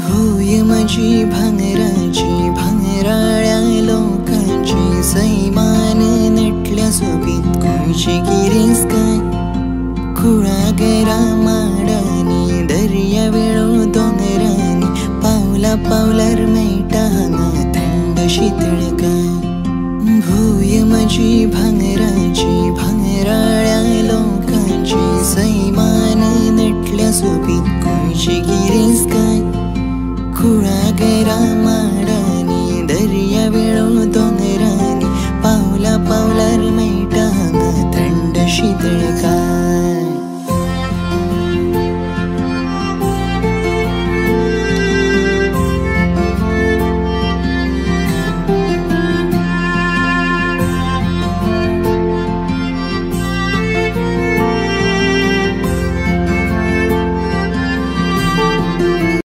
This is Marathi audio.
भूय माझी भांगराची भांगराळ्या लोकांची सैमान नटल्या सोबीत कोणची गिरीस काय कुळागरा माडानी दर्या वेळो दोंगरानी पावला पावलार मेळटा हांगा थंड शीतळ काय भूय माझी भांगराची भांगराळ्या लोकांची सैमान नटल्या सोबीत कोणची गिरीस काय कुळागरा